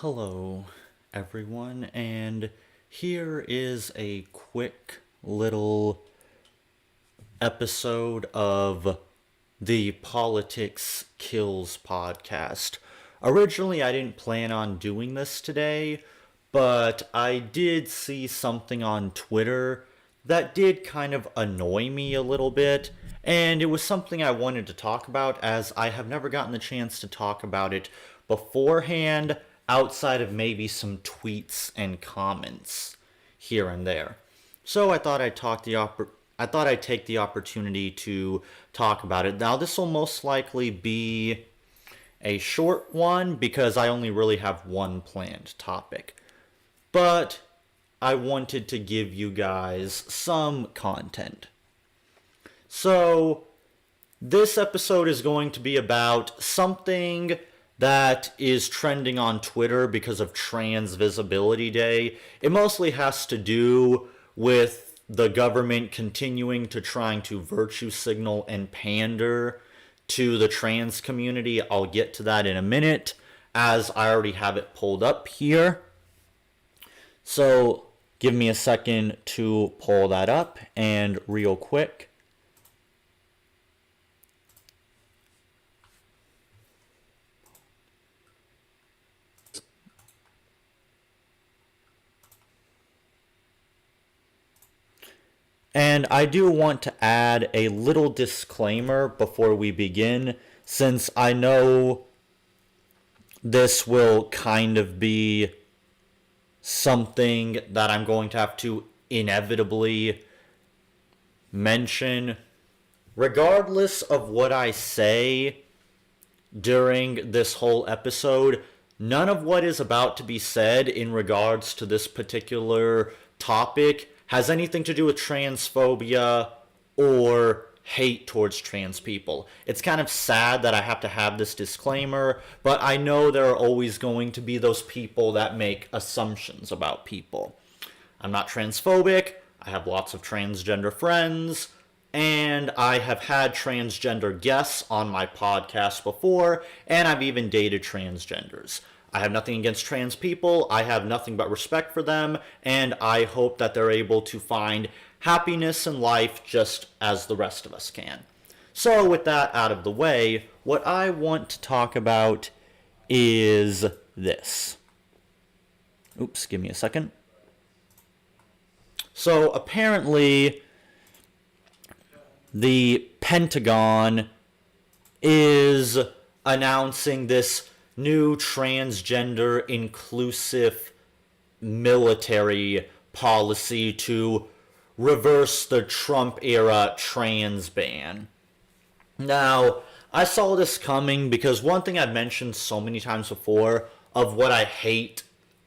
Hello, everyone, and here is a quick little episode of the Politics Kills podcast. Originally, I didn't plan on doing this today, but I did see something on Twitter that did kind of annoy me a little bit, and it was something I wanted to talk about as I have never gotten the chance to talk about it beforehand outside of maybe some tweets and comments here and there. So I thought I'd take the opportunity to talk about it. Now this will most likely be a short one because I only really have one planned topic. But I wanted to give you guys some content. So this episode is going to be about something that is trending on Twitter because of Trans Visibility Day. It mostly has to do with the government continuing to trying to virtue signal and pander to the trans community. I'll get to that in a minute as I already have it pulled up here. So give me a second to pull that up, and real quick. And I do want to add a little disclaimer before we begin, since I know this will kind of be something that I'm going to have to inevitably mention. Regardless of what I say during this whole episode, none of what is about to be said in regards to this particular topic has anything to do with transphobia or hate towards trans people. It's kind of sad that I have to have this disclaimer, but I know there are always going to be those people that make assumptions about people. I'm not transphobic, I have lots of transgender friends, and I have had transgender guests on my podcast before, and I've even dated transgenders. I have nothing against trans people. I have nothing but respect for them, and I hope that they're able to find happiness in life just as the rest of us can. So with that out of the way, what I want to talk about is this. Oops, give me a second. So apparently, the Pentagon is announcing this new transgender inclusive military policy to reverse the Trump era trans ban. Now, I saw this coming because one thing I've mentioned so many times before of what I hate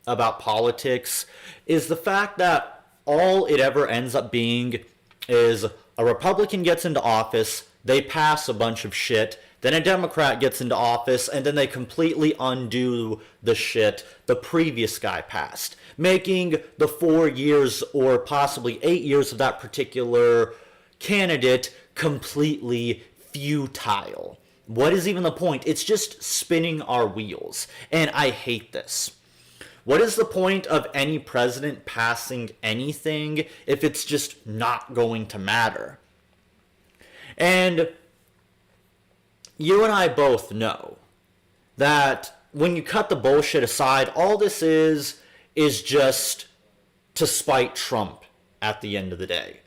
about politics is the fact that all it ever ends up being is a Republican gets into office, they pass a bunch of shit, then a Democrat gets into office, and then they completely undo the shit the previous guy passed, making the 4 years or possibly 8 years of that particular candidate completely futile. What is even the point? It's just spinning our wheels, and I hate this. What is the point of any president passing anything if it's just not going to matter? And you and I both know that when you cut the bullshit aside, all this is just to spite Trump at the end of the day.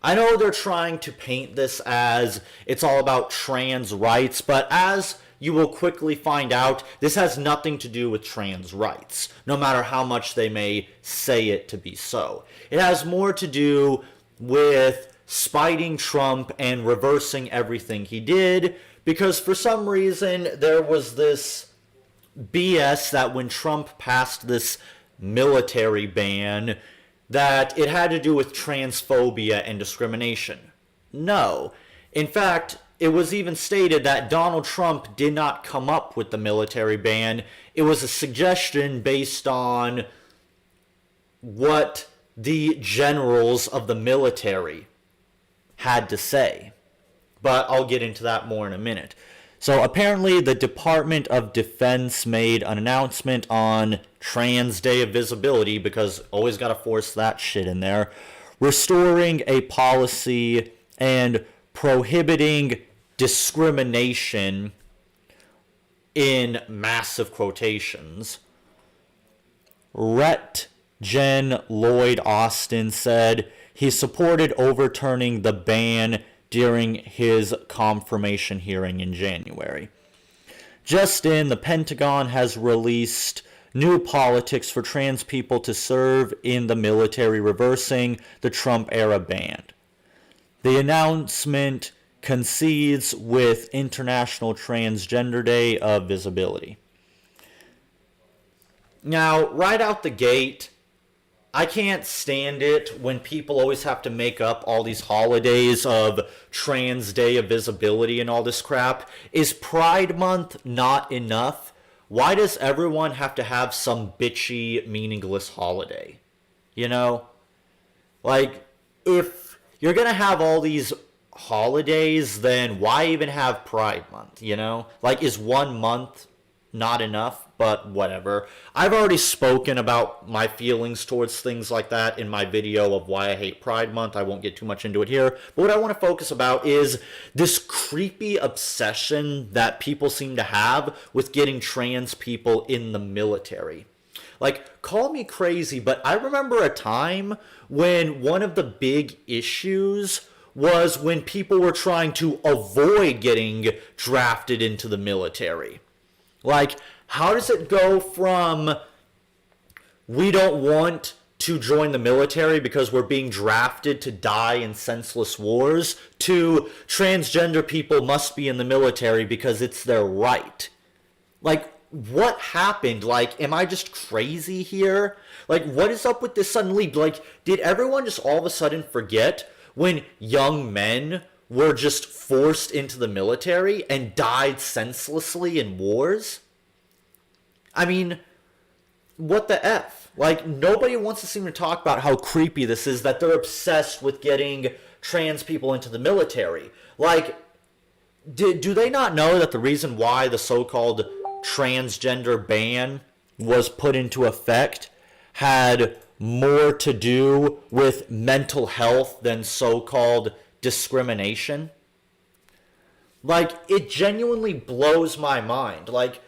I know they're trying to paint this as it's all about trans rights, but as you will quickly find out, this has nothing to do with trans rights, no matter how much they may say it to be so. It has more to do with spiting Trump and reversing everything he did, because for some reason there was this BS that when Trump passed this military ban, that it had to do with transphobia and discrimination. No. In fact, it was even stated that Donald Trump did not come up with the military ban. It was a suggestion based on what the generals of the military had to say. But I'll get into that more in a minute. So apparently the Department of Defense made an announcement on Trans Day of Visibility, because always got to force that shit in there, restoring a policy and prohibiting discrimination in massive quotations. Rhett Jen Lloyd Austin said he supported overturning the ban during his confirmation hearing in January. Just in, the Pentagon has released new politics for trans people to serve in the military, reversing the Trump-era ban. The announcement coincides with International Transgender Day of Visibility. Now, right out the gate, I can't stand it when people always have to make up all these holidays of Trans Day of Visibility and all this crap. Is Pride Month not enough? Why does everyone have to have some bitchy, meaningless holiday? You know? Like, if you're gonna have all these holidays, then why even have Pride Month, you know? Like, is 1 month not enough? But whatever. I've already spoken about my feelings towards things like that in my video of why I hate Pride Month. I won't get too much into it here. But what I want to focus about is this creepy obsession that people seem to have with getting trans people in the military. Like, call me crazy, but I remember a time when one of the big issues was when people were trying to avoid getting drafted into the military. Like, how does it go from we don't want to join the military because we're being drafted to die in senseless wars to transgender people must be in the military because it's their right? Like, what happened? Like, am I just crazy here? Like, what is up with this sudden leap? Like, did everyone just all of a sudden forget when young men were just forced into the military and died senselessly in wars? I mean, what the F? Like, nobody wants to seem to talk about how creepy this is, that they're obsessed with getting trans people into the military. Like, do they not know that the reason why the so-called transgender ban was put into effect had more to do with mental health than so-called discrimination? Like, it genuinely blows my mind. Like,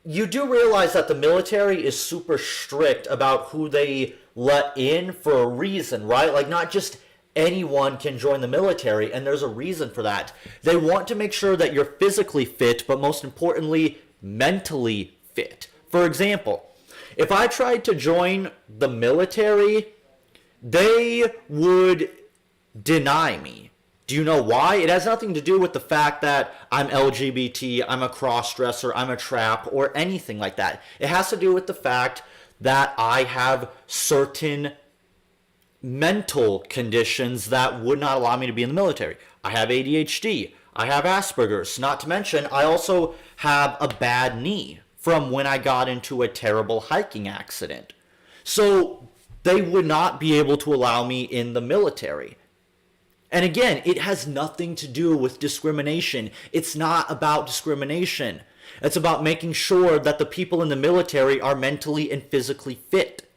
you do realize that the military is super strict about who they let in for a reason, right? Like, not just anyone can join the military, and there's a reason for that. They want to make sure that you're physically fit, but most importantly, mentally fit. For example, if I tried to join the military, they would deny me. Do you know why? It has nothing to do with the fact that I'm LGBT, I'm a cross-dresser, I'm a trap, or anything like that. It has to do with the fact that I have certain mental conditions that would not allow me to be in the military. I have ADHD, I have Asperger's, not to mention I also have a bad knee from when I got into a terrible hiking accident. So they would not be able to allow me in the military. And again, it has nothing to do with discrimination. It's not about discrimination. It's about making sure that the people in the military are mentally and physically fit.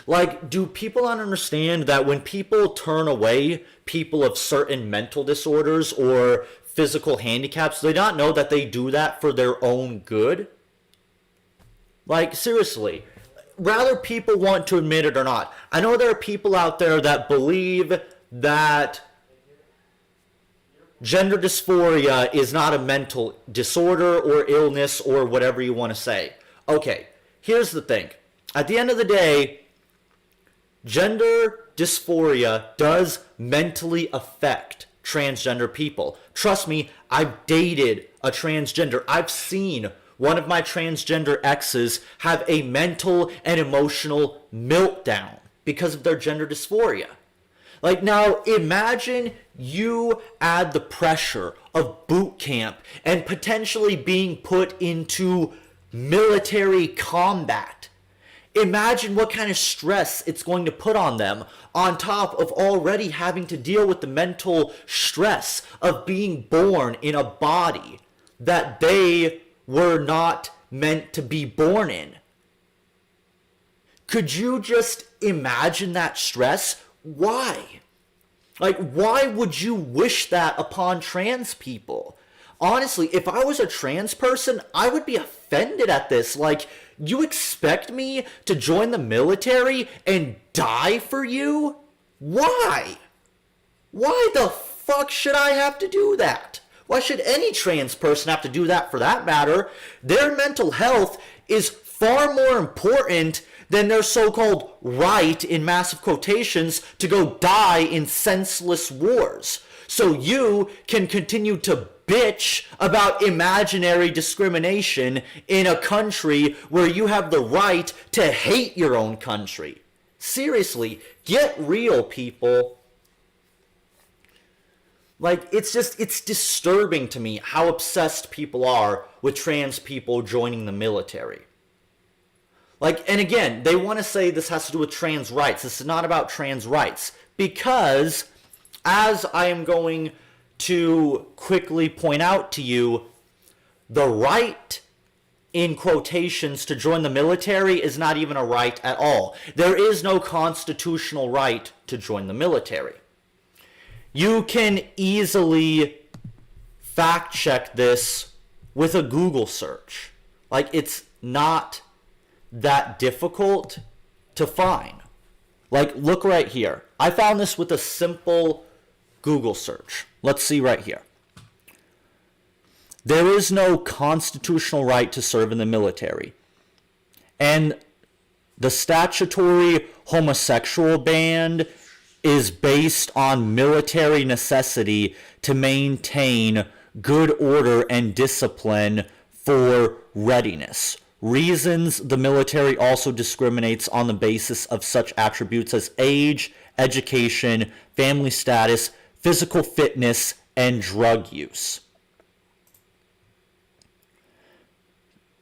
Like, do people not understand that when people turn away people of certain mental disorders or physical handicaps, they not know that they do that for their own good? Like, seriously. Rather people want to admit it or not. I know there are people out there that believe that gender dysphoria is not a mental disorder or illness or whatever you want to say. Okay, here's the thing. At the end of the day, gender dysphoria does mentally affect transgender people. Trust me, I've dated a transgender. I've seen one of my transgender exes have a mental and emotional meltdown because of their gender dysphoria. Like, now imagine you add the pressure of boot camp and potentially being put into military combat. Imagine what kind of stress it's going to put on them, on top of already having to deal with the mental stress of being born in a body that they were not meant to be born in. Could you just imagine that stress? Why? Like, why would you wish that upon trans people? Honestly, if I was a trans person, I would be offended at this. Like, you expect me to join the military and die for you? Why? Why the fuck should I have to do that? Why should any trans person have to do that for that matter? Their mental health is far more important than their so-called right, in massive quotations, to go die in senseless wars. So you can continue to bitch about imaginary discrimination in a country where you have the right to hate your own country. Seriously, get real, people. Like, it's disturbing to me how obsessed people are with trans people joining the military. Like, and again, they want to say this has to do with trans rights. This is not about trans rights. Because, as I am going to quickly point out to you, the right, in quotations, to join the military is not even a right at all. There is no constitutional right to join the military. You can easily fact check this with a Google search. Like, it's not that difficult to find. Like, look right here. I found this with a simple Google search. Let's see right here. There is no constitutional right to serve in the military. And the statutory homosexual ban is based on military necessity to maintain good order and discipline for readiness. Reasons the military also discriminates on the basis of such attributes as age, education, family status, physical fitness, and drug use.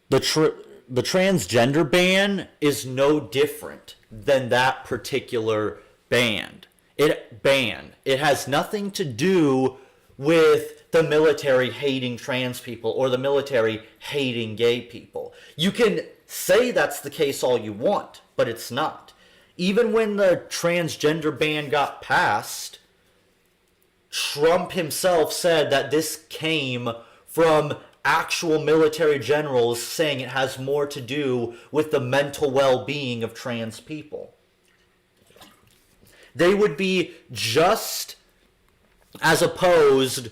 The transgender ban is no different than that particular ban. It has nothing to do with the military hating trans people or the military hating gay people. You can say that's the case all you want, but it's not. Even when the transgender ban got passed, Trump himself said that this came from actual military generals saying it has more to do with the mental well-being of trans people. They would be just as opposed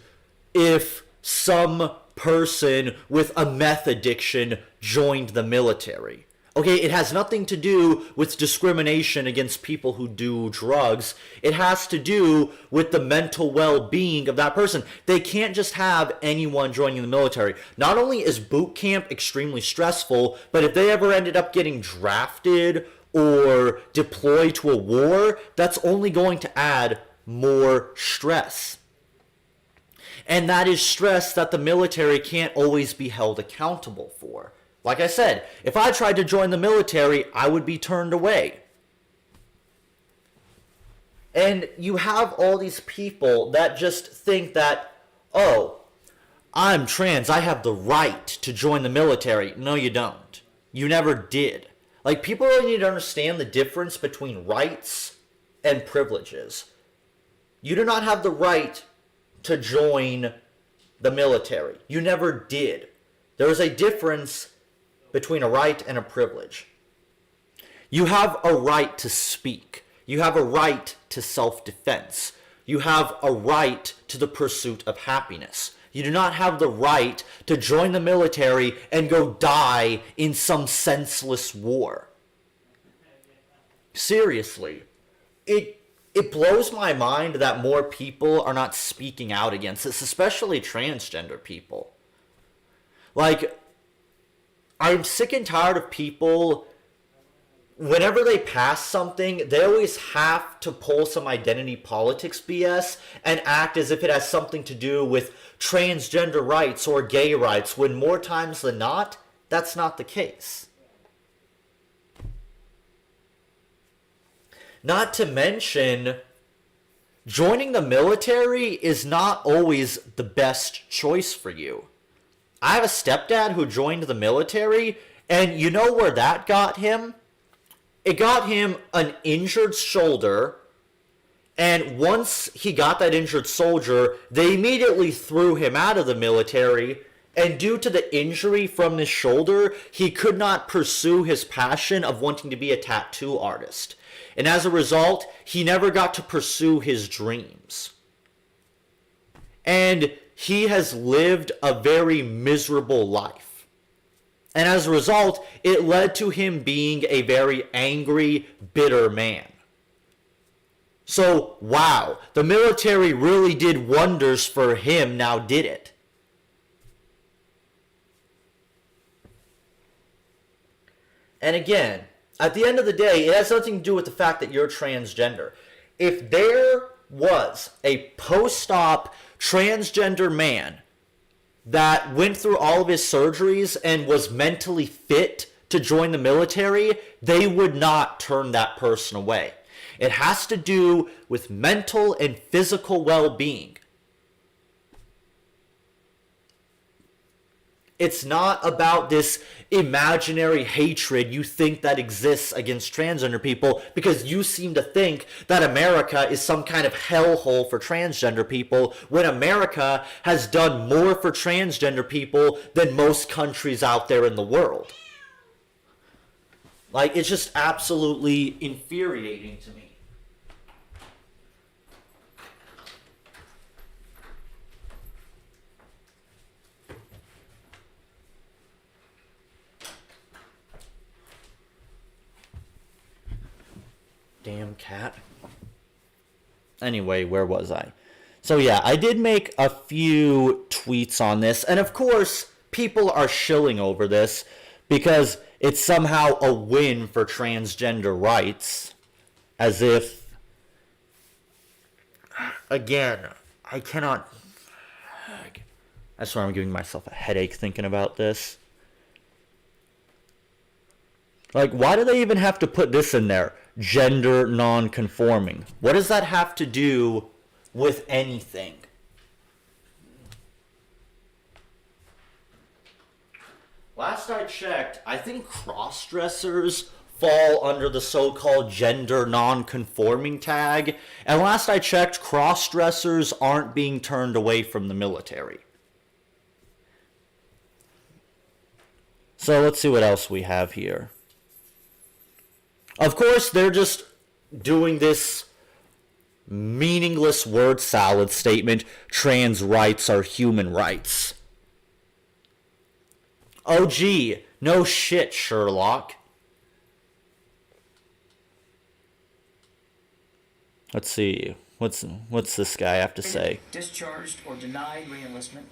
if some person with a meth addiction joined the military. Okay, it has nothing to do with discrimination against people who do drugs. It has to do with the mental well-being of that person. They can't just have anyone joining the military. Not only is boot camp extremely stressful, but if they ever ended up getting drafted or deployed to a war, that's only going to add more stress. And that is stress that the military can't always be held accountable for. Like I said, if I tried to join the military, I would be turned away. And you have all these people that just think that, oh, I'm trans, I have the right to join the military. No, you don't. You never did. Like, people really need to understand the difference between rights and privileges. You do not have the right to join the military. You never did. There is a difference between a right and a privilege. You have a right to speak. You have a right to self-defense. You have a right to the pursuit of happiness. You do not have the right to join the military and go die in some senseless war. Seriously. It blows my mind that more people are not speaking out against this, especially transgender people. Like, I'm sick and tired of people, whenever they pass something, they always have to pull some identity politics BS and act as if it has something to do with transgender rights or gay rights, when more times than not, that's not the case. Not to mention, joining the military is not always the best choice for you. I have a stepdad who joined the military, and you know where that got him? It got him an injured shoulder, and once he got that injured soldier, they immediately threw him out of the military, and due to the injury from his shoulder, he could not pursue his passion of wanting to be a tattoo artist. And as a result, he never got to pursue his dreams. And he has lived a very miserable life. And as a result, it led to him being a very angry, bitter man. So, wow, the military really did wonders for him, now did it? And again, at the end of the day, it has nothing to do with the fact that you're transgender. If there was a post-op transgender man that went through all of his surgeries and was mentally fit to join the military, they would not turn that person away. It has to do with mental and physical well-being. It's not about this imaginary hatred you think that exists against transgender people because you seem to think that America is some kind of hellhole for transgender people when America has done more for transgender people than most countries out there in the world. Like, it's just absolutely infuriating to me. Damn cat. Anyway, where was I? So yeah, I did make a few tweets on this, and of course, people are shilling over this because it's somehow a win for transgender rights. As if, again, I cannot... I swear I'm giving myself a headache thinking about this. Like, why do they even have to put this in there? Gender non-conforming. What does that have to do with anything? Last I checked, I think cross-dressers fall under the so-called gender non-conforming tag. And last I checked, cross-dressers aren't being turned away from the military. So let's see what else we have here. Of course, they're just doing this meaningless word salad statement, trans rights are human rights. Oh gee, no shit, Sherlock. Let's see, what's this guy have to say? Discharged or denied reenlistment,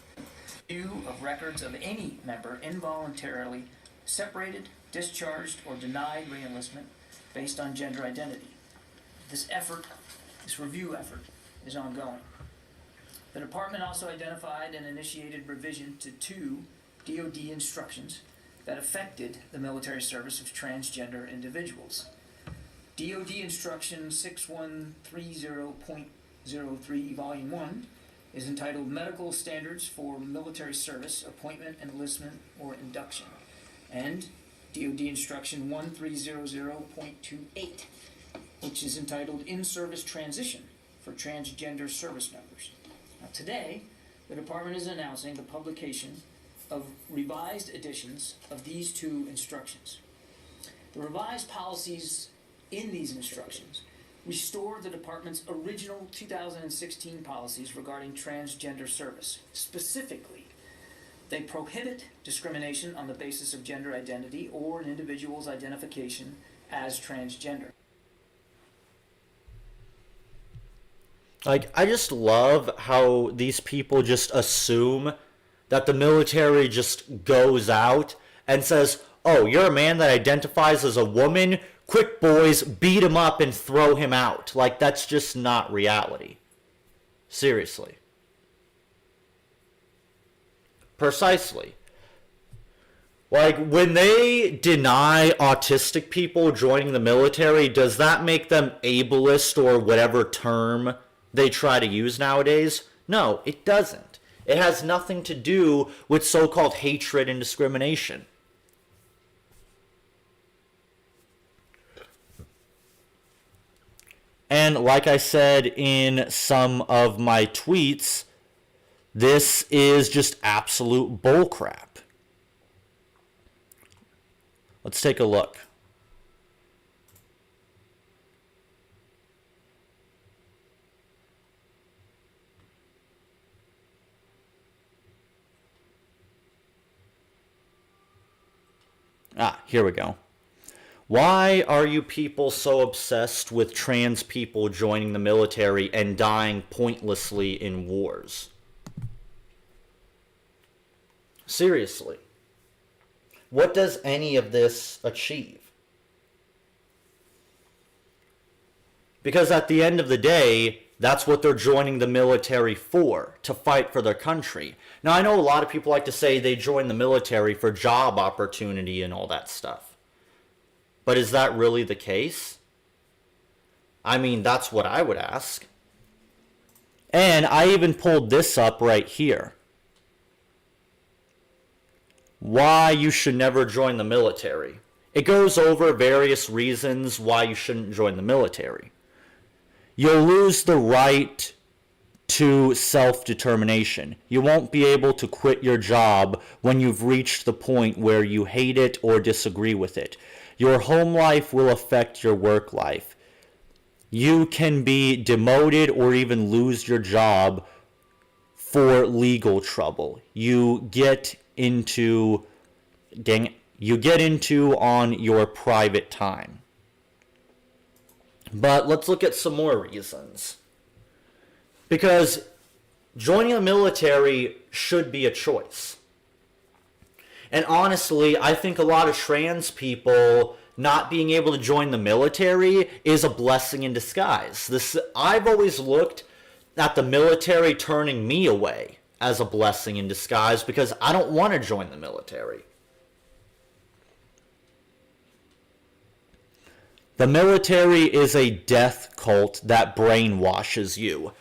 review of records of any member involuntarily separated, discharged, or denied reenlistment based on gender identity. This review effort, is ongoing. The department also identified and initiated revision to 2 DoD instructions that affected the military service of transgender individuals. DoD Instruction 6130.03, Volume 1, is entitled Medical Standards for Military Service, Appointment, Enlistment, or Induction, and DoD Instruction 1300.28, which is entitled In-Service Transition for Transgender Service Members. Now, today, the Department is announcing the publication of revised editions of these 2 instructions. The revised policies in these instructions restore the Department's original 2016 policies regarding transgender service. Specifically, they prohibit discrimination on the basis of gender identity or an individual's identification as transgender. Like, I just love how these people just assume that the military just goes out and says, oh, you're a man that identifies as a woman? Quick, boys, beat him up and throw him out. Like, that's just not reality. Seriously. Precisely. Like, when they deny autistic people joining the military, does that make them ableist or whatever term they try to use nowadays? No, it doesn't. It has nothing to do with so-called hatred and discrimination. And like I said in some of my tweets, this is just absolute bullcrap. Let's take a look. Here we go. Why are you people so obsessed with trans people joining the military and dying pointlessly in wars? Seriously. What does any of this achieve? Because at the end of the day, that's what they're joining the military for, to fight for their country. Now, I know a lot of people like to say they join the military for job opportunity and all that stuff. But is that really the case? I mean, that's what I would ask. And I even pulled this up right here. Why you should never join the military. It goes over various reasons why you shouldn't join the military. You'll lose the right to self-determination. You won't be able to quit your job when you've reached the point where you hate it or disagree with it. Your home life will affect your work life. You can be demoted or even lose your job for legal trouble. You get into on your private time. But let's look at some more reasons. Because joining the military should be a choice. And honestly, I think a lot of trans people not being able to join the military is a blessing in disguise. I've always looked at the military turning me away as a blessing in disguise because I don't want to join the military. The military is a death cult that brainwashes you.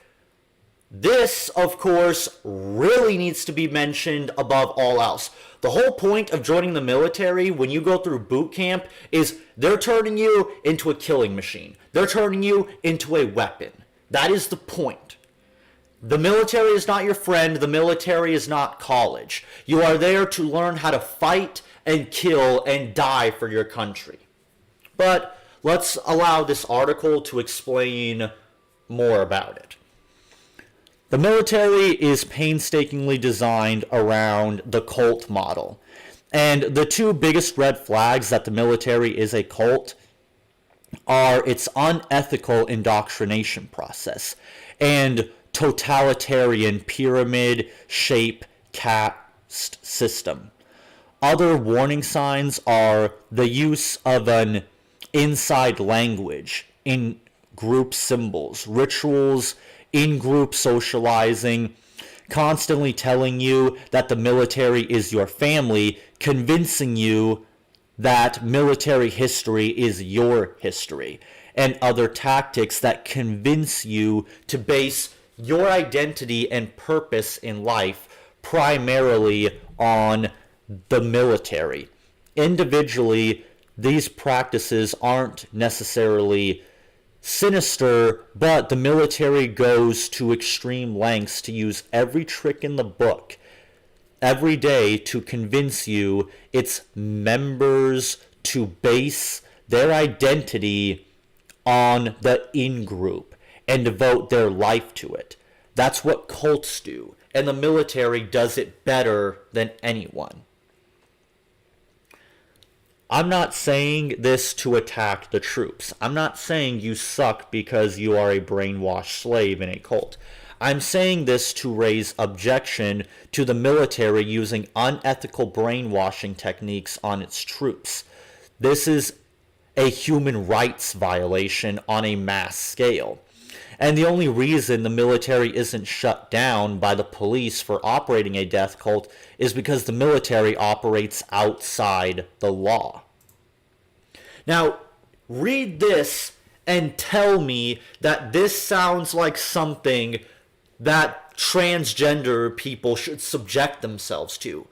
This, of course, really needs to be mentioned above all else. The whole point of joining the military when you go through boot camp is they're turning you into a killing machine. They're turning you into a weapon. That is the point. The military is not your friend. The military is not college. You are there to learn how to fight and kill and die for your country. But let's allow this article to explain more about it. The military is painstakingly designed around the cult model. And the two biggest red flags that the military is a cult are its unethical indoctrination process and totalitarian pyramid-shaped caste system. Other warning signs are the use of an inside language, in group symbols, rituals, in-group socializing, constantly telling you that the military is your family, convincing you that military history is your history, and other tactics that convince you to base your identity and purpose in life primarily on the military. Individually, these practices aren't necessarily sinister, but the military goes to extreme lengths to use every trick in the book every day to convince you its members to base their identity on the in-group and devote their life to it. That's what cults do, and the military does it better than anyone. I'm not saying this to attack the troops. I'm not saying you suck because you are a brainwashed slave in a cult. I'm saying this to raise objection to the military using unethical brainwashing techniques on its troops. This is a human rights violation on a mass scale. And the only reason the military isn't shut down by the police for operating a death cult is because the military operates outside the law. Now, read this and tell me that this sounds like something that transgender people should subject themselves to.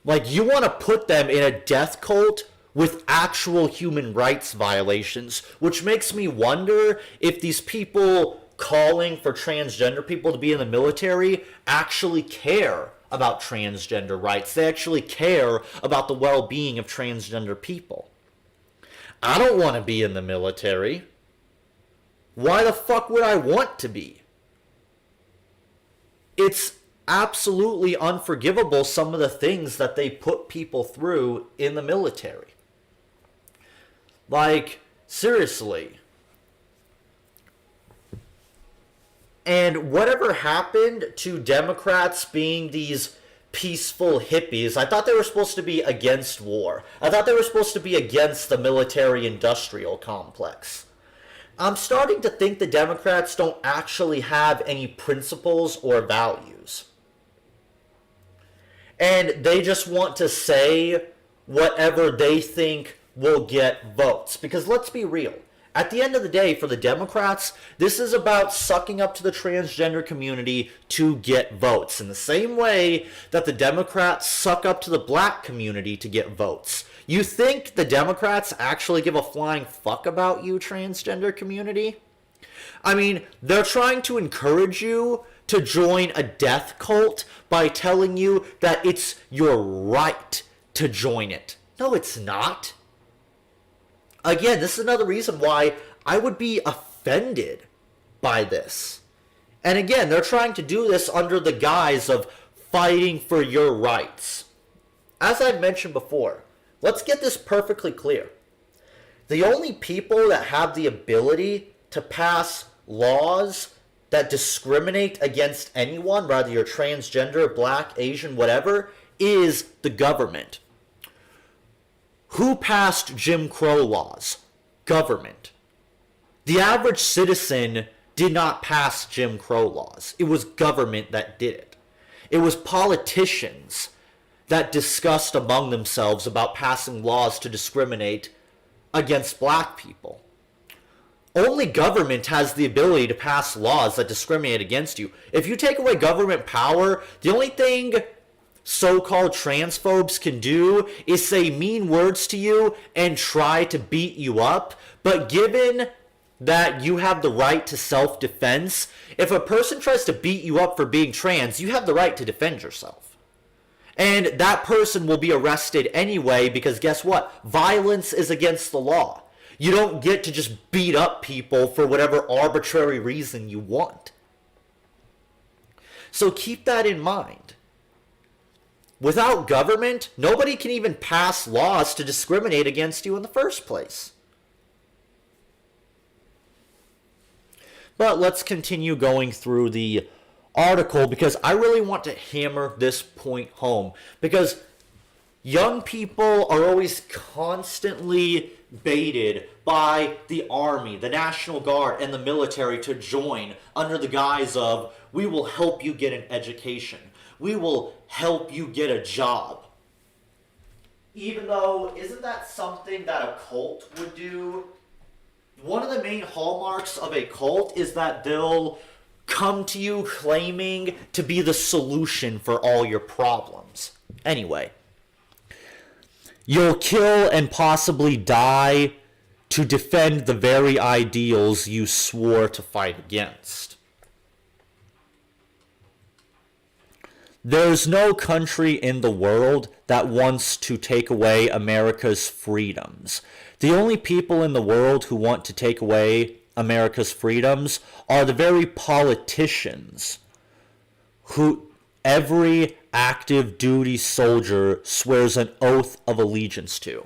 Like, you want to put them in a death cult with actual human rights violations, which makes me wonder if these people calling for transgender people to be in the military actually care about transgender rights. They actually care about the well-being of transgender people. I don't want to be in the military. Why the fuck would I want to be? It's absolutely unforgivable, some of the things that they put people through in the military. Like, seriously. And whatever happened to Democrats being these peaceful hippies? I thought they were supposed to be against war. I thought they were supposed to be against the military-industrial complex. I'm starting to think the Democrats don't actually have any principles or values. And they just want to say whatever they think will get votes. Because let's be real. At the end of the day, for the Democrats, this is about sucking up to the transgender community to get votes. In the same way that the Democrats suck up to the black community to get votes. You think the Democrats actually give a flying fuck about you, transgender community? I mean, they're trying to encourage you to join a death cult by telling you that it's your right to join it. No, it's not. Again, this is another reason why I would be offended by this. And again, they're trying to do this under the guise of fighting for your rights. As I've mentioned before, let's get this perfectly clear. The only people that have the ability to pass laws that discriminate against anyone, whether you're transgender, black, Asian, whatever, is the government. Who passed Jim Crow laws? Government. The average citizen did not pass Jim Crow laws. It was government that did it. It was politicians that discussed among themselves about passing laws to discriminate against black people. Only government has the ability to pass laws that discriminate against you. If you take away government power, the only thing so-called transphobes can do is say mean words to you and try to beat you up. But given that you have the right to self-defense, if a person tries to beat you up for being trans, you have the right to defend yourself. And that person will be arrested anyway because guess what? Violence is against the law. You don't get to just beat up people for whatever arbitrary reason you want. So keep that in mind. Without government, nobody can even pass laws to discriminate against you in the first place. But let's continue going through the article because I really want to hammer this point home. Because young people are always constantly baited by the army, the National Guard, and the military to join under the guise of, we will help you get an education. We will help you get a job. Even though, isn't that something that a cult would do? One of the main hallmarks of a cult is that they'll come to you claiming to be the solution for all your problems. Anyway, you'll kill and possibly die to defend the very ideals you swore to fight against. There's no country in the world that wants to take away America's freedoms. The only people in the world who want to take away America's freedoms are the very politicians who every active duty soldier swears an oath of allegiance to.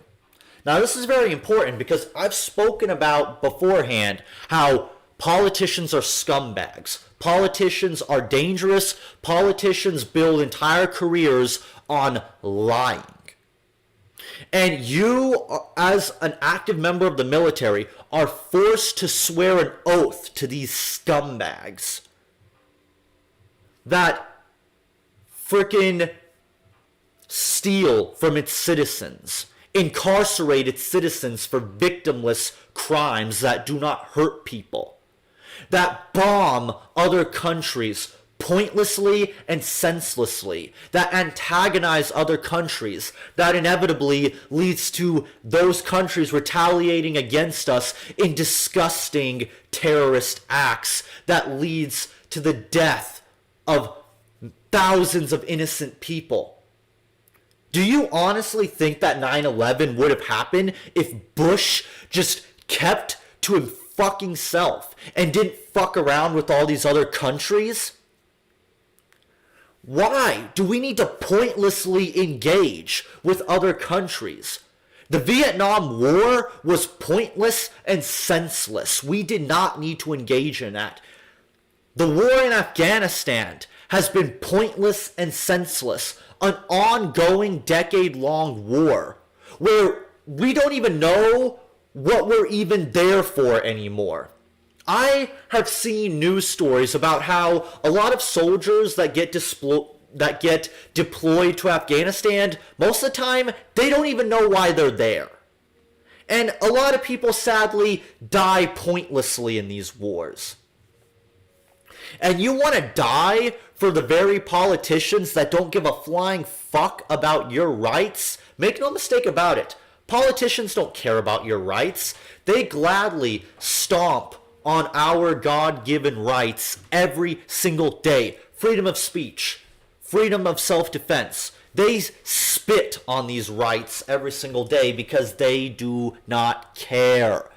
Now, this is very important because I've spoken about beforehand how politicians are scumbags. Politicians are dangerous. Politicians build entire careers on lying. And you, as an active member of the military, are forced to swear an oath to these scumbags that frickin' steal from its citizens, incarcerate its citizens for victimless crimes that do not hurt people, that bomb other countries pointlessly and senselessly, that antagonize other countries, that inevitably leads to those countries retaliating against us in disgusting terrorist acts, that leads to the death of thousands of innocent people. Do you honestly think that 9/11 would have happened if Bush just kept to him fucking self and didn't fuck around with all these other countries? Why do we need to pointlessly engage with other countries? The Vietnam War was pointless and senseless. We did not need to engage in that. The war in Afghanistan has been pointless and senseless. An ongoing decade-long war where we don't even know what we're even there for anymore. I have seen news stories about how a lot of soldiers that get deployed to Afghanistan, most of the time, they don't even know why they're there. And a lot of people sadly die pointlessly in these wars. And you want to die for the very politicians that don't give a flying fuck about your rights? Make no mistake about it. Politicians don't care about your rights. They gladly stomp on our God-given rights every single day. Freedom of speech, freedom of self-defense. They spit on these rights every single day because they do not care.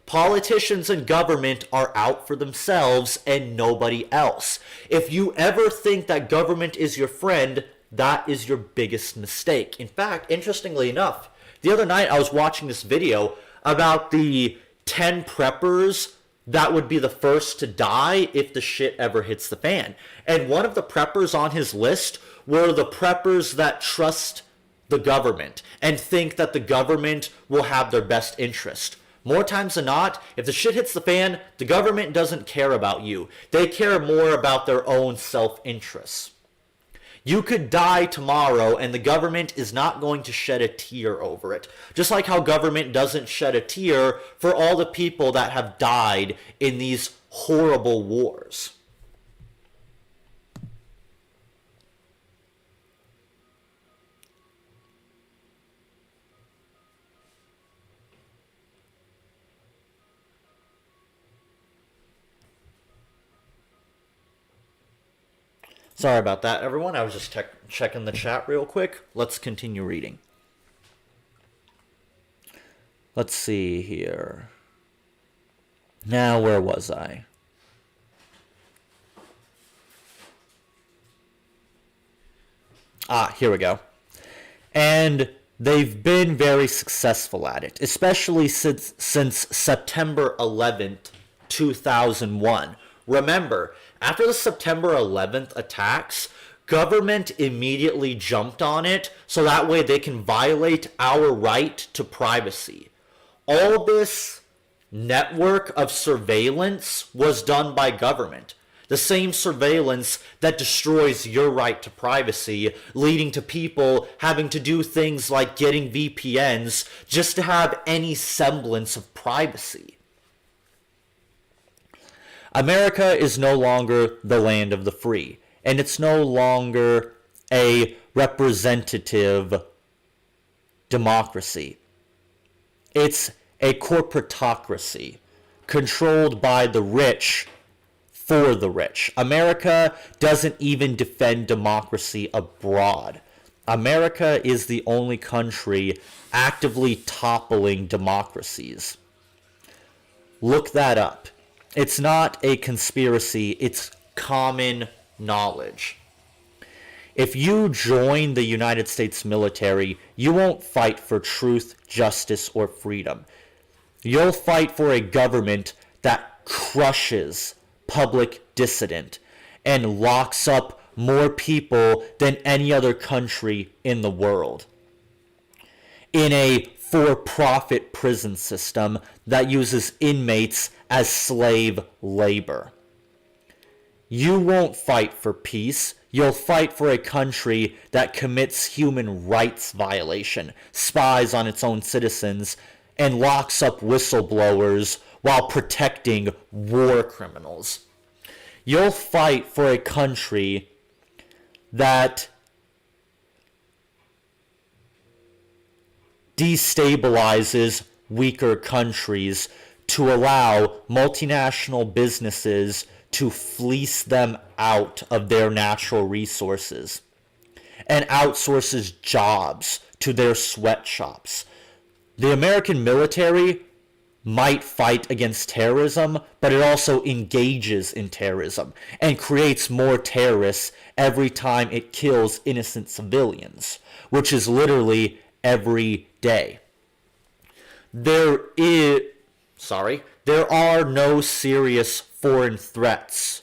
Politicians and government are out for themselves and nobody else. If you ever think that government is your friend, that is your biggest mistake. In fact, interestingly enough, the other night I was watching this video about the 10 preppers that would be the first to die if the shit ever hits the fan. And one of the preppers on his list were the preppers that trust the government and think that the government will have their best interest. More times than not, if the shit hits the fan, the government doesn't care about you. They care more about their own self-interests. You could die tomorrow and the government is not going to shed a tear over it. Just like how government doesn't shed a tear for all the people that have died in these horrible wars. Sorry about that, everyone. I was just checking the chat real quick. Let's continue reading. Let's see here. Now, where was I? Here we go. And they've been very successful at it, especially since September 11th, 2001. Remember, after the September 11th attacks, government immediately jumped on it so that way they can violate our right to privacy. All this network of surveillance was done by government. The same surveillance that destroys your right to privacy, leading to people having to do things like getting VPNs just to have any semblance of privacy. America is no longer the land of the free, and it's no longer a representative democracy. It's a corporatocracy controlled by the rich for the rich. America doesn't even defend democracy abroad. America is the only country actively toppling democracies. Look that up. It's not a conspiracy, it's common knowledge. If you join the United States military, you won't fight for truth, justice, or freedom. You'll fight for a government that crushes public dissident and locks up more people than any other country in the world. in a for-profit prison system that uses inmates as slave labor. You won't fight for peace. You'll fight for a country that commits human rights violation, spies on its own citizens, and locks up whistleblowers while protecting war criminals. You'll fight for a country that destabilizes weaker countries to allow multinational businesses to fleece them out of their natural resources and outsources jobs to their sweatshops. The American military might fight against terrorism, but it also engages in terrorism and creates more terrorists every time it kills innocent civilians, which is literally every day. There are no serious foreign threats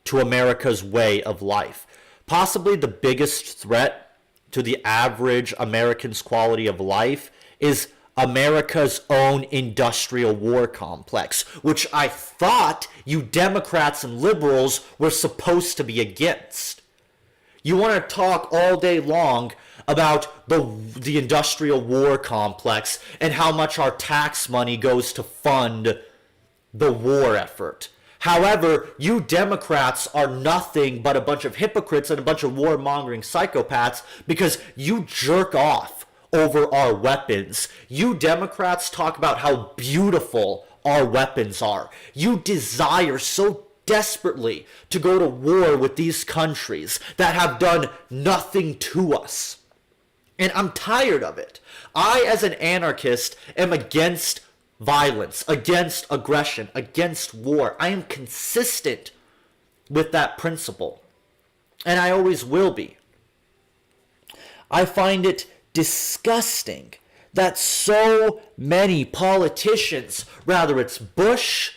to America's way of life. Possibly the biggest threat to the average American's quality of life is America's own industrial war complex, which I thought you Democrats and liberals were supposed to be against. You want to talk all day long about the industrial war complex and how much our tax money goes to fund the war effort. However, you Democrats are nothing but a bunch of hypocrites and a bunch of warmongering psychopaths because you jerk off over our weapons. You Democrats talk about how beautiful our weapons are. You desire so desperately to go to war with these countries that have done nothing to us. And I'm tired of it. I, as an anarchist, am against violence, against aggression, against war. I am consistent with that principle. And I always will be. I find it disgusting that so many politicians, whether it's Bush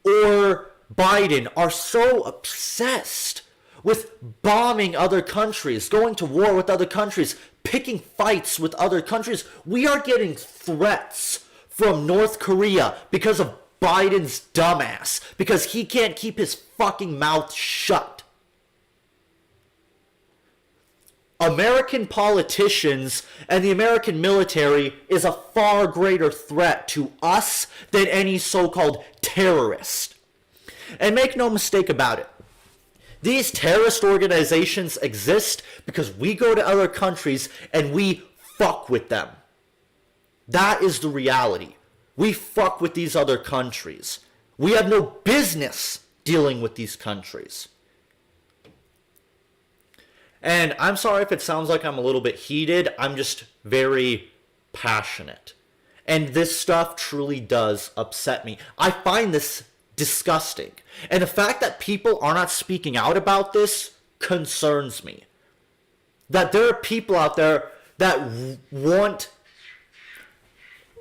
or Biden, are so obsessed with bombing other countries, going to war with other countries, picking fights with other countries. We are getting threats from North Korea because of Biden's dumbass, because he can't keep his fucking mouth shut. American politicians and the American military is a far greater threat to us than any so-called terrorist. And make no mistake about it, these terrorist organizations exist because we go to other countries and we fuck with them. That is the reality. We fuck with these other countries. We have no business dealing with these countries. And I'm sorry if it sounds like I'm a little bit heated. I'm just very passionate. And this stuff truly does upset me. I find this disgusting. And the fact that people are not speaking out about this concerns me. That there are people out there that want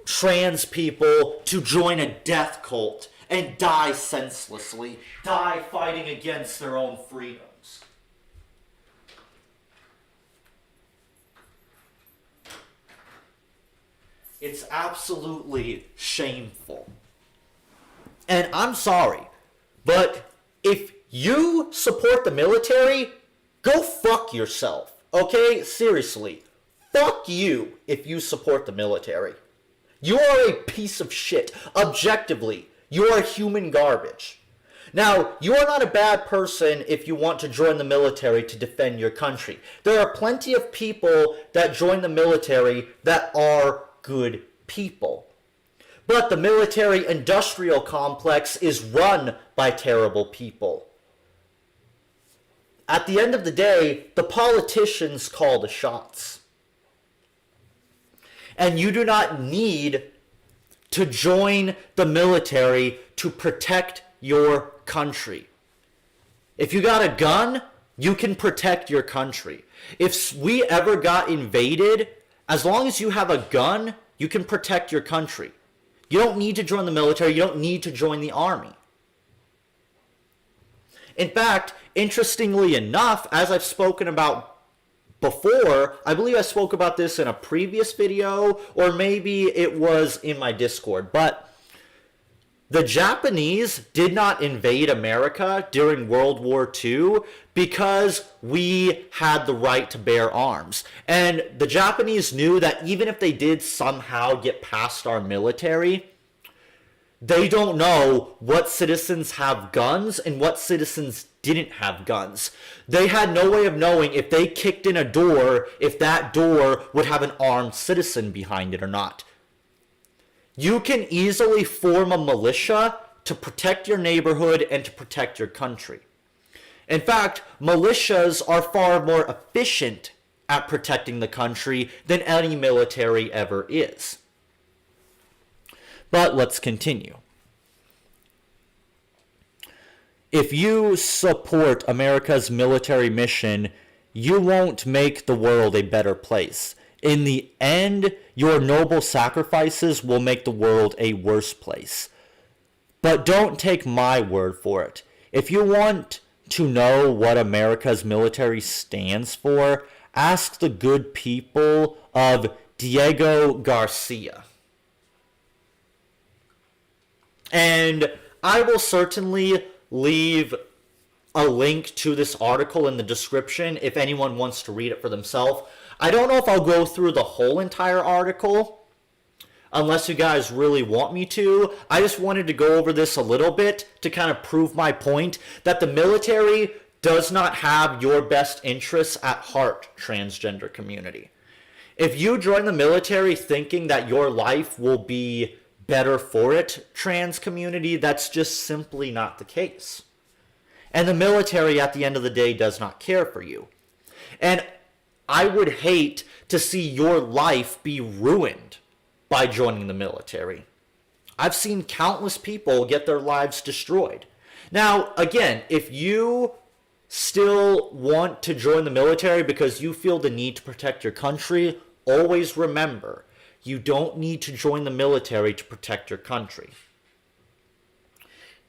trans people to join a death cult and die senselessly, die fighting against their own freedoms. It's absolutely shameful. And I'm sorry, but if you support the military, go fuck yourself, okay? Seriously. Fuck you if you support the military. You are a piece of shit. Objectively, you are human garbage. Now, you are not a bad person if you want to join the military to defend your country. There are plenty of people that join the military that are good people. But the military-industrial complex is run by terrible people. At the end of the day, the politicians call the shots. And you do not need to join the military to protect your country. If you got a gun, you can protect your country. If we ever got invaded, as long as you have a gun, you can protect your country. You don't need to join the military. You don't need to join the army. In fact, interestingly enough, as I've spoken about before. I believe I spoke about this in a previous video, or maybe it was in my Discord, but the Japanese did not invade America during World War II because we had the right to bear arms. And the Japanese knew that even if they did somehow get past our military, they don't know what citizens have guns and what citizens didn't have guns. They had no way of knowing if they kicked in a door, if that door would have an armed citizen behind it or not. You can easily form a militia to protect your neighborhood and to protect your country. In fact, militias are far more efficient at protecting the country than any military ever is. But let's continue. If you support America's military mission, you won't make the world a better place. In the end, your noble sacrifices will make the world a worse place. But don't take my word for it. If you want to know what America's military stands for, ask the good people of Diego Garcia. And I will certainly leave a link to this article in the description if anyone wants to read it for themselves. I don't know if I'll go through the whole entire article, unless you guys really want me to. I just wanted to go over this a little bit to kind of prove my point that the military does not have your best interests at heart, transgender community. If you join the military thinking that your life will be better for it, trans community, that's just simply not the case. And the military, at the end of the day, does not care for you. And I would hate to see your life be ruined by joining the military. I've seen countless people get their lives destroyed. Now, again, if you still want to join the military because you feel the need to protect your country, always remember, you don't need to join the military to protect your country.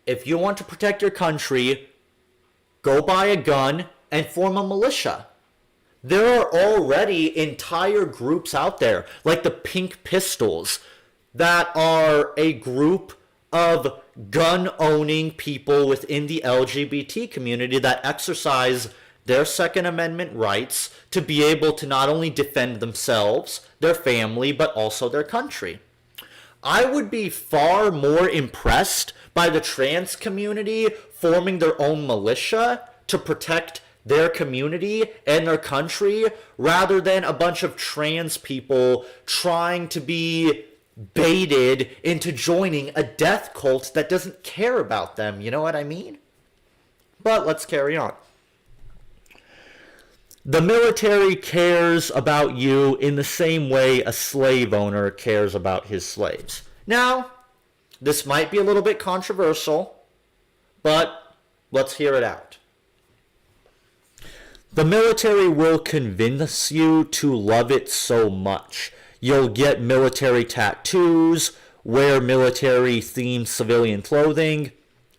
If you want to protect your country, go buy a gun and form a militia. There are already entire groups out there, like the Pink Pistols, that are a group of gun-owning people within the LGBT community that exercise their Second Amendment rights to be able to not only defend themselves, their family, but also their country. I would be far more impressed by the trans community forming their own militia to protect their community and their country rather than a bunch of trans people trying to be baited into joining a death cult that doesn't care about them. You know what I mean? But let's carry on. The military cares about you in the same way a slave owner cares about his slaves. Now, this might be a little bit controversial, but let's hear it out. The military will convince you to love it so much. You'll get military tattoos, wear military-themed civilian clothing,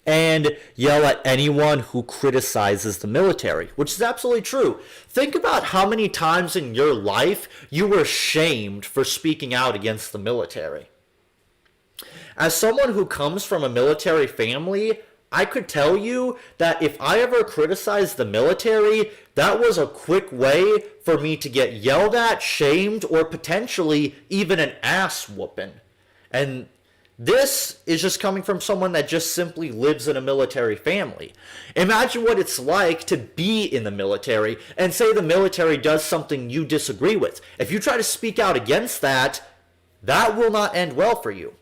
and yell at anyone who criticizes the military, which is absolutely true. Think about how many times in your life you were shamed for speaking out against the military. As someone who comes from a military family, I could tell you that if I ever criticized the military, that was a quick way for me to get yelled at, shamed, or potentially even an ass whooping. And this is just coming from someone that just simply lives in a military family. Imagine what it's like to be in the military and say the military does something you disagree with. If you try to speak out against that, that will not end well for you.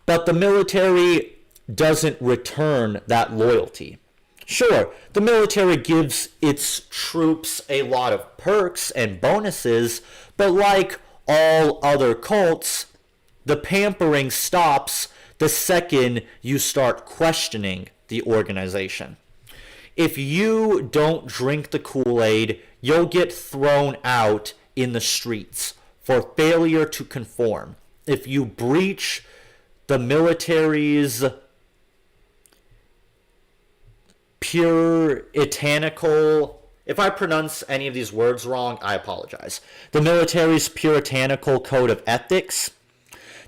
But the military doesn't return that loyalty. Sure, the military gives its troops a lot of perks and bonuses, but like all other cults, the pampering stops the second you start questioning the organization. If you don't drink the Kool-Aid, you'll get thrown out in the streets for failure to conform. If you breach the military's puritanical If I pronounce any of these words wrong, I apologize. The military's puritanical code of ethics.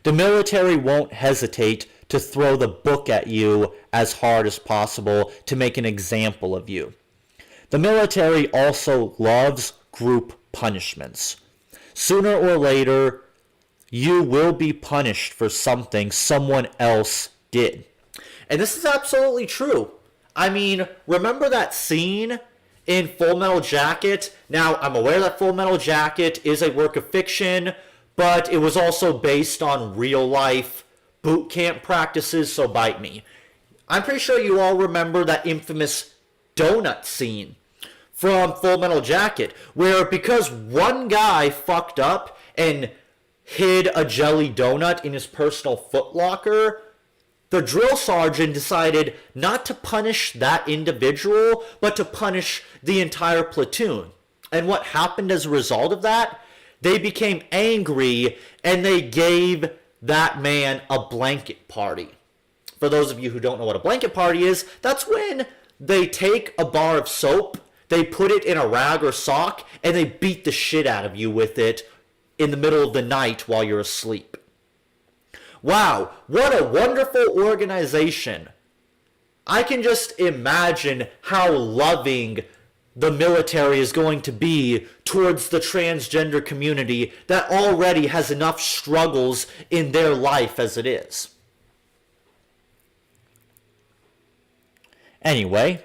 The military won't hesitate to throw the book at you as hard as possible to make an example of you. The military also loves group punishments. Sooner or later, you will be punished for something someone else did. And this is absolutely true. I mean, remember that scene in Full Metal Jacket? Now, I'm aware that Full Metal Jacket is a work of fiction, but it was also based on real life boot camp practices, so bite me. I'm pretty sure you all remember that infamous donut scene from Full Metal Jacket, where because one guy fucked up and hid a jelly donut in his personal footlocker, the drill sergeant decided not to punish that individual, but to punish the entire platoon. And what happened as a result of that? They became angry and they gave that man a blanket party. For those of you who don't know what a blanket party is, that's when they take a bar of soap, they put it in a rag or sock, and they beat the shit out of you with it in the middle of the night while you're asleep. Wow, what a wonderful organization. I can just imagine how loving the military is going to be towards the transgender community that already has enough struggles in their life as it is. Anyway,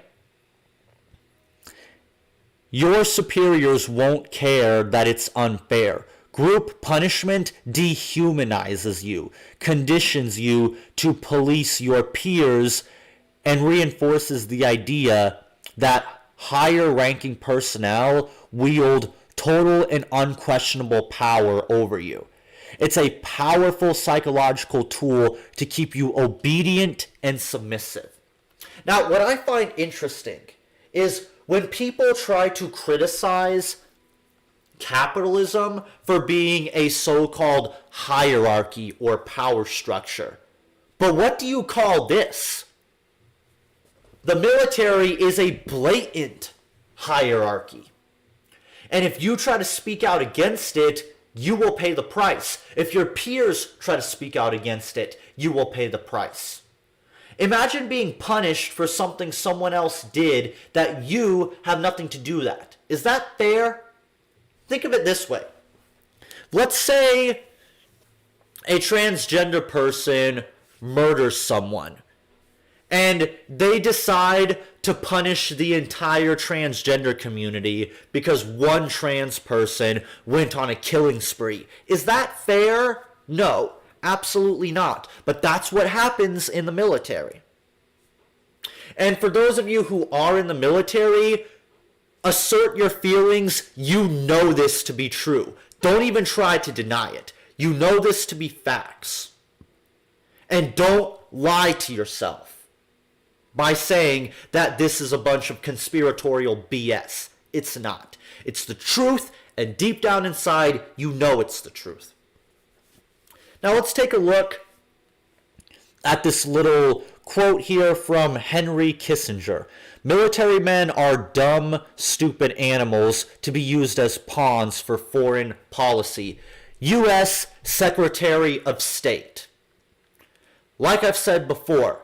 your superiors won't care that it's unfair. Group punishment dehumanizes you, conditions you to police your peers, and reinforces the idea that higher-ranking personnel wield total and unquestionable power over you. It's a powerful psychological tool to keep you obedient and submissive. Now, what I find interesting is when people try to criticize capitalism for being a so-called hierarchy or power structure. But what do you call this? The military is a blatant hierarchy. And if you try to speak out against it, you will pay the price. If your peers try to speak out against it, you will pay the price. Imagine being punished for something someone else did that you have nothing to do with that. Is that fair? Think of it this way. Let's say a transgender person murders someone, and they decide to punish the entire transgender community because one trans person went on a killing spree. Is that fair? No, absolutely not. But that's what happens in the military. And for those of you who are in the military, assert your feelings. You know this to be true. Don't even try to deny it. You know this to be facts. And don't lie to yourself by saying that this is a bunch of conspiratorial BS. It's not. It's the truth, and deep down inside, you know it's the truth. Now let's take a look at this little quote here from Henry Kissinger. Military men are dumb, stupid animals to be used as pawns for foreign policy. U.S. Secretary of State. Like I've said before,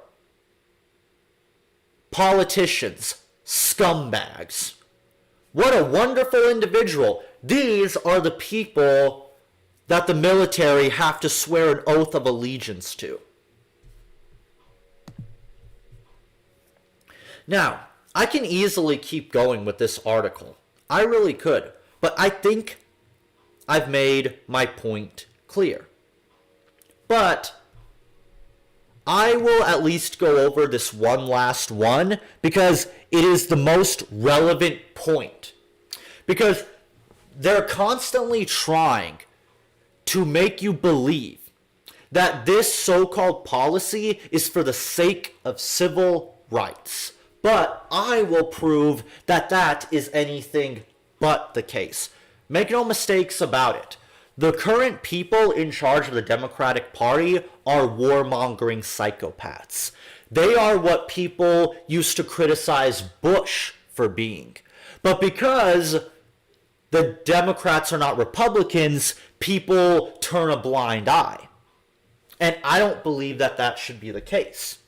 politicians, scumbags. What a wonderful individual. These are the people that the military have to swear an oath of allegiance to. Now, I can easily keep going with this article. I really could. But I think I've made my point clear. But I will at least go over this one last one because it is the most relevant point. Because they're constantly trying to make you believe that this so-called policy is for the sake of civil rights. But I will prove that that is anything but the case. Make no mistakes about it. The current people in charge of the Democratic Party are warmongering psychopaths. They are what people used to criticize Bush for being. But because the Democrats are not Republicans, people turn a blind eye. And I don't believe that that should be the case.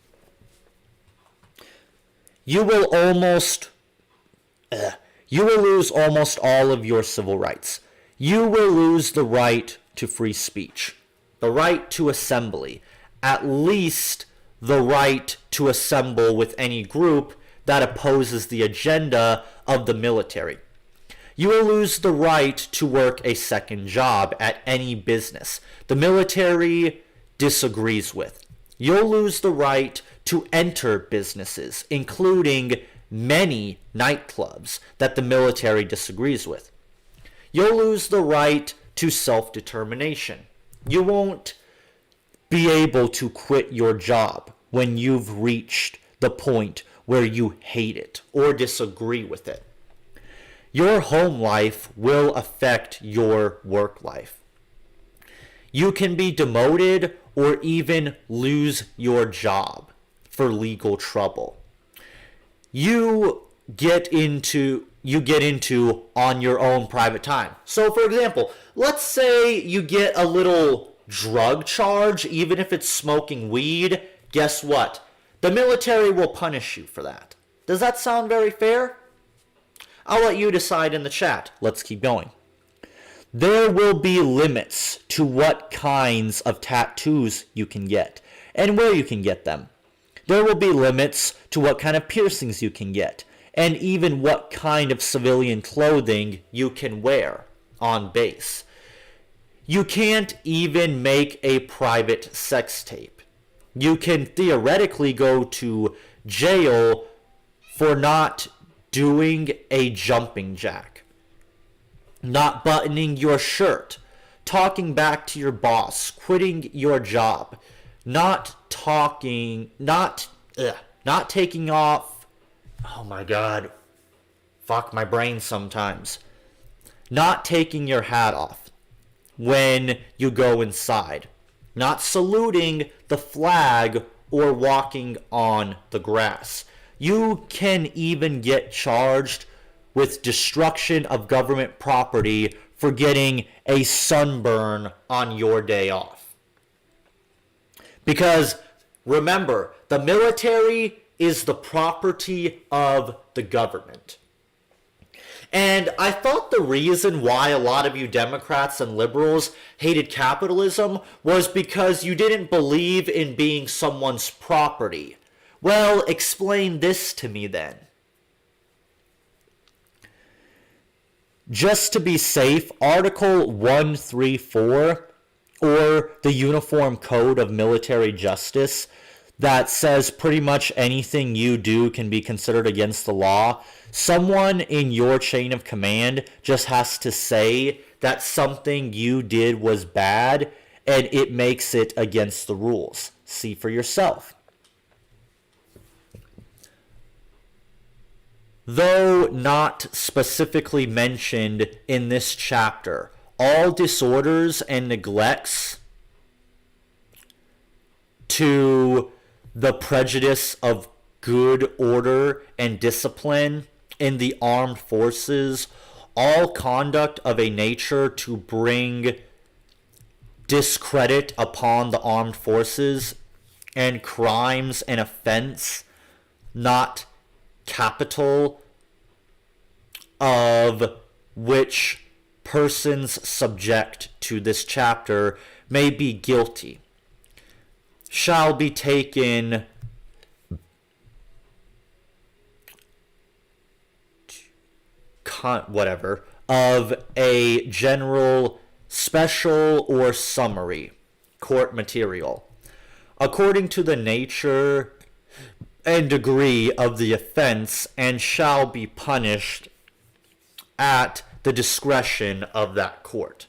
You will lose almost all of your civil rights. You will lose the right to free speech, the right to assembly, at least the right to assemble with any group that opposes the agenda of the military. You will lose the right to work a second job at any business the military disagrees with. You'll lose the right to enter businesses, including many nightclubs that the military disagrees with. You'll lose the right to self-determination. You won't be able to quit your job when you've reached the point where you hate it or disagree with it. Your home life will affect your work life. You can be demoted or even lose your job for legal trouble. You get into on your own private time. So for example, let's say you get a little drug charge, even if it's smoking weed. Guess what? The military will punish you for that. Does that sound very fair? I'll let you decide in the chat. Let's keep going. There will be limits to what kinds of tattoos you can get and where you can get them. There will be limits to what kind of piercings you can get and even what kind of civilian clothing you can wear on base. You can't even make a private sex tape. You can theoretically go to jail for not doing a jumping jack, not buttoning your shirt, talking back to your boss, quitting your job, not taking off, oh my god, fuck my brain sometimes, not taking your hat off when you go inside, not saluting the flag or walking on the grass. You can even get charged with destruction of government property for getting a sunburn on your day off. Because remember, the military is the property of the government. And I thought the reason why a lot of you Democrats and liberals hated capitalism was because you didn't believe in being someone's property. Well, explain this to me then. Just to be safe, Article 134, or the Uniform Code of Military Justice, that says pretty much anything you do can be considered against the law. Someone in your chain of command just has to say that something you did was bad, and it makes it against the rules. See for yourself. Though not specifically mentioned in this chapter, all disorders and neglects to the prejudice of good order and discipline in the armed forces, all conduct of a nature to bring discredit upon the armed forces, and crimes and offense not capital, of which persons subject to this chapter may be guilty, shall be taken of a general, special, or summary court material, according to the nature and degree of the offense, and shall be punished at the discretion of that court.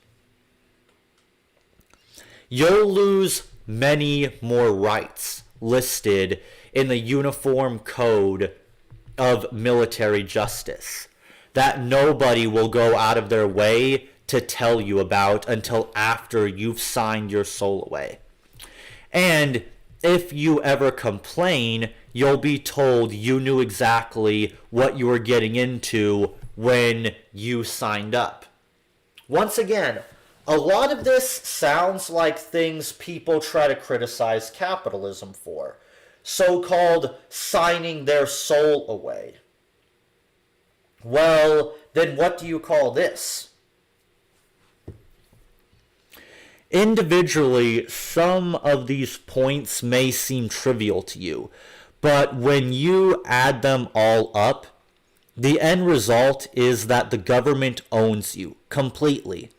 You'll lose many more rights listed in the Uniform Code of Military Justice that nobody will go out of their way to tell you about until after you've signed your soul away. And if you ever complain, you'll be told you knew exactly what you were getting into when you signed up. Once again, a lot of this sounds like things people try to criticize capitalism for. So-called signing their soul away. Well, then what do you call this? Individually, some of these points may seem trivial to you, but when you add them all up, the end result is that the government owns you completely.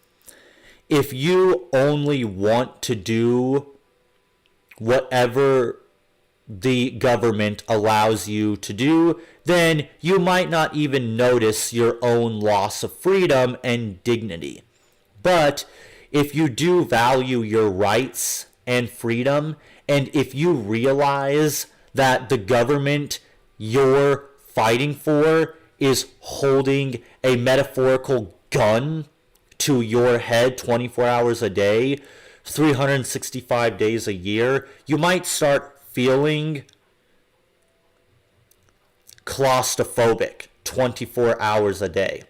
If you only want to do whatever the government allows you to do, then you might not even notice your own loss of freedom and dignity. But if you do value your rights and freedom, and if you realize that the government you're fighting for is holding a metaphorical gun to your head 24 hours a day, 365 days a year, you might start feeling claustrophobic 24 hours a day,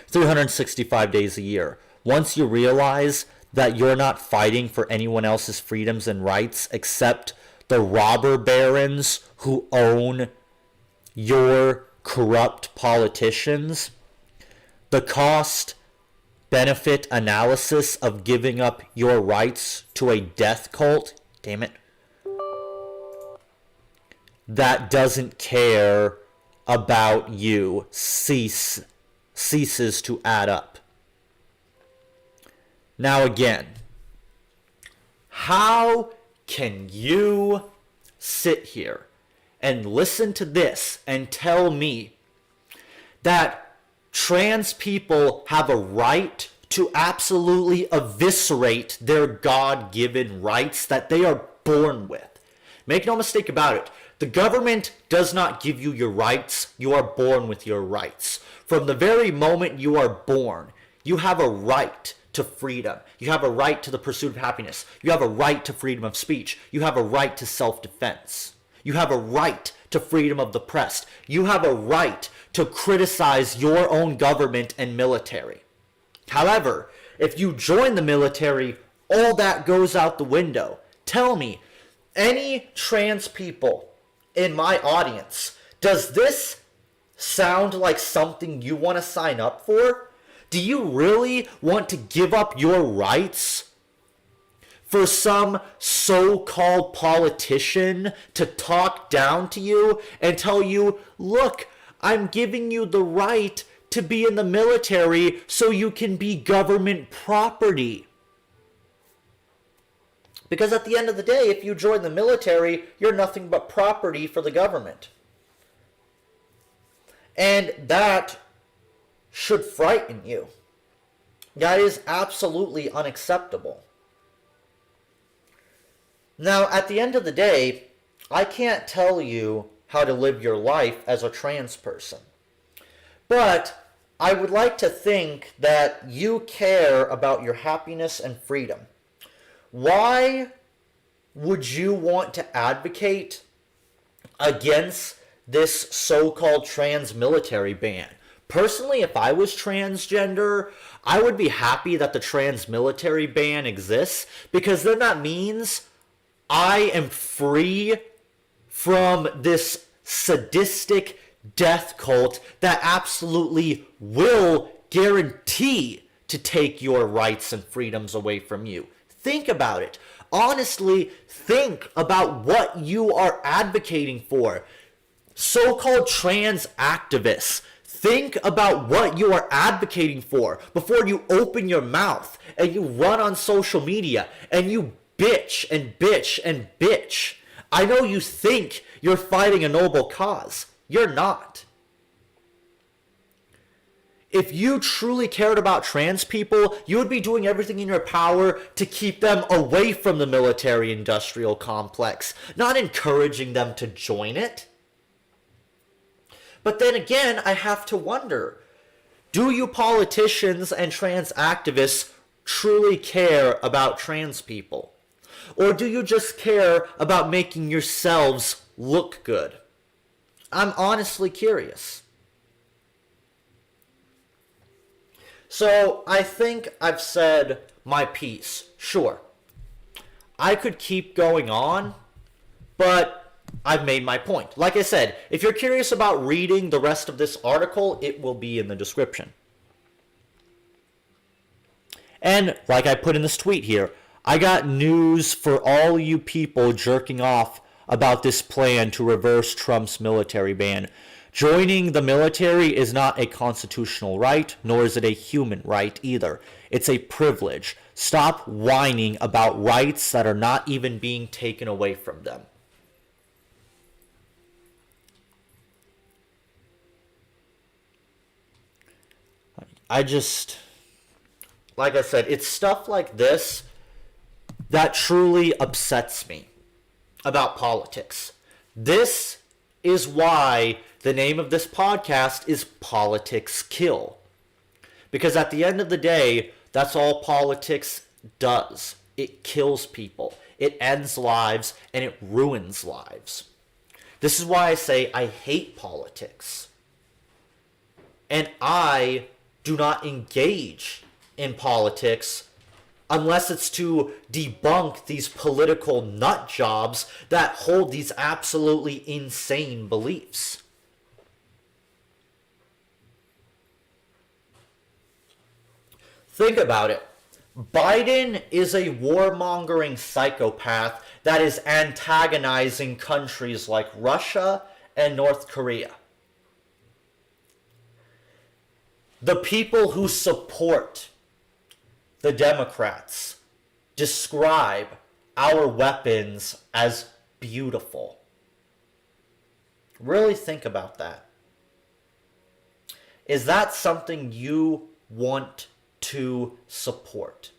365 days a year. Once you realize that you're not fighting for anyone else's freedoms and rights except the robber barons who own your corrupt politicians, the cost benefit analysis of giving up your rights to a death cult, damn it, that doesn't care about you ceases to add up. Now again, how can you sit here and listen to this and tell me that trans people have a right to absolutely eviscerate their God-given rights that they are born with? Make no mistake about it. The government does not give you your rights. You are born with your rights. From the very moment you are born, you have a right to freedom. You have a right to the pursuit of happiness. You have a right to freedom of speech. You have a right to self-defense. You have a right to freedom of the press. You have a right to criticize your own government and military. However, if you join the military, all that goes out the window. Tell me, any trans people in my audience, does this sound like something you want to sign up for? Do you really want to give up your rights for some so-called politician to talk down to you and tell you, look, I'm giving you the right to be in the military so you can be government property? Because at the end of the day, if you join the military, you're nothing but property for the government. And that should frighten you. That is absolutely unacceptable. Now, at the end of the day, I can't tell you how to live your life as a trans person. But I would like to think that you care about your happiness and freedom. Why would you want to advocate against this so-called trans military ban? Personally, if I was transgender, I would be happy that the trans military ban exists, because then that means I am free from this sadistic death cult that absolutely will guarantee to take your rights and freedoms away from you. Think about it. Honestly, think about what you are advocating for. So-called trans activists, think about what you are advocating for before you open your mouth and you run on social media and you bitch and bitch and bitch. I know you think you're fighting a noble cause. You're not. If you truly cared about trans people, you would be doing everything in your power to keep them away from the military-industrial complex, not encouraging them to join it. But then again, I have to wonder, do you politicians and trans activists truly care about trans people? Or do you just care about making yourselves look good? I'm honestly curious. So I think I've said my piece. Sure, I could keep going on, but I've made my point. Like I said, if you're curious about reading the rest of this article, it will be in the description. And like I put in this tweet here, I got news for all you people jerking off about this plan to reverse Trump's military ban. Joining the military is not a constitutional right, nor is it a human right either. It's a privilege. Stop whining about rights that are not even being taken away from them. Like I said, it's stuff like this that truly upsets me about politics. This is why the name of this podcast is Politics Kill. Because at the end of the day, that's all politics does. It kills people. It ends lives and it ruins lives. This is why I say I hate politics. And I do not engage in politics unless it's to debunk these political nut jobs that hold these absolutely insane beliefs. Think about it. Biden is a warmongering psychopath that is antagonizing countries like Russia and North Korea. The people who support the Democrats describe our weapons as beautiful. Really think about that. Is that something you want to support?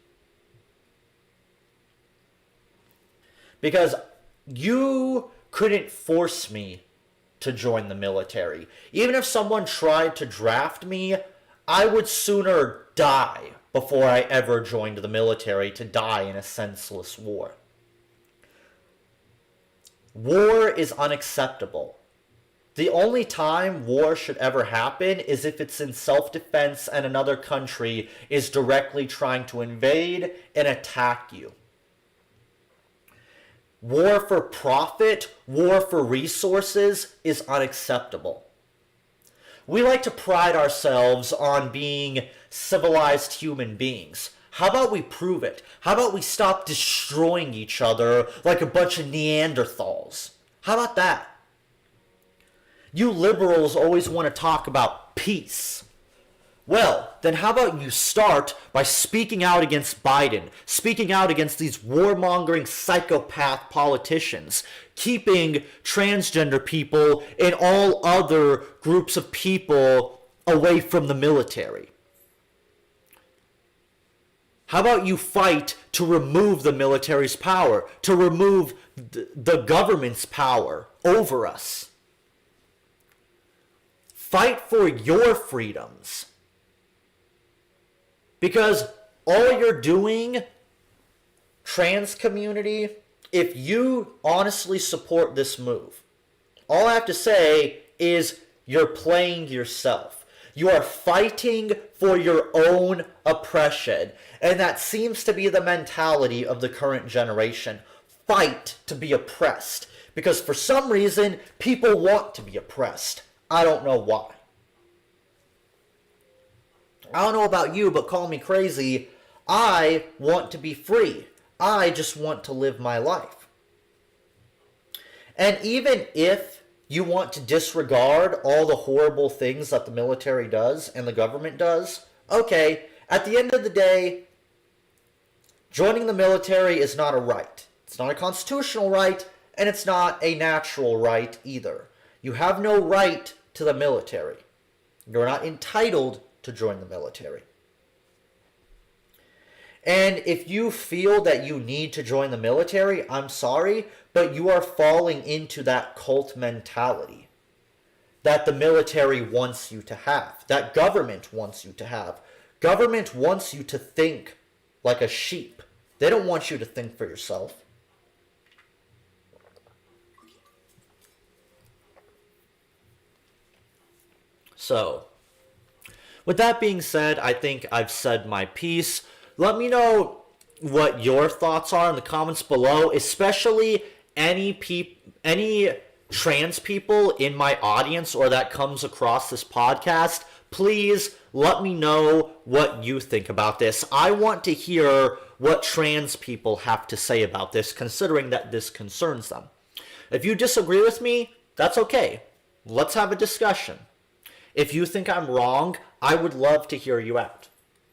Because you couldn't force me to join the military. Even if someone tried to draft me, I would sooner die before I ever joined the military to die in a senseless war. War is unacceptable. The only time war should ever happen is if it's in self-defense and another country is directly trying to invade and attack you. War for profit, war for resources is unacceptable. We like to pride ourselves on being civilized human beings. How about we prove it? How about we stop destroying each other like a bunch of Neanderthals? How about that? You liberals always want to talk about peace. Well, then how about you start by speaking out against Biden, speaking out against these warmongering psychopath politicians, keeping transgender people and all other groups of people away from the military. How about you fight to remove the military's power, to remove the government's power over us? Fight for your freedoms. Because all you're doing, trans community, if you honestly support this move, all I have to say is you're playing yourself. You are fighting for your own oppression. And that seems to be the mentality of the current generation. Fight to be oppressed. Because for some reason, people want to be oppressed. I don't know why. I don't know about you, but call me crazy. I want to be free. I just want to live my life. And even if you want to disregard all the horrible things that the military does and the government does, okay, at the end of the day, joining the military is not a right. It's not a constitutional right, and it's not a natural right either. You have no right to the military. You're not entitled to join the military. And if you feel that you need to join the military, I'm sorry, but you are falling into that cult mentality that the military wants you to have, that government wants you to have. Government wants you to think like a sheep. They don't want you to think for yourself. So, With that being said, I think I've said my piece. Let me know what your thoughts are in the comments below, especially any trans people in my audience or that comes across this podcast. Please let me know what you think about this. I want to hear what trans people have to say about this, considering that this concerns them. If you disagree with me, that's okay. Let's have a discussion. If you think I'm wrong, I would love to hear you out.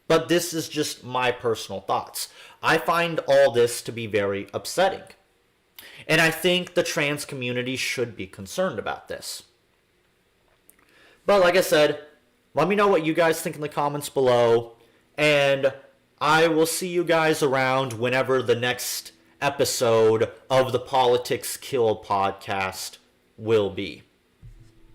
But this is just my personal thoughts. I find all this to be very upsetting. And I think the trans community should be concerned about this. But like I said, let me know what you guys think in the comments below. And I will see you guys around whenever the next episode of the Politics Kill podcast will be.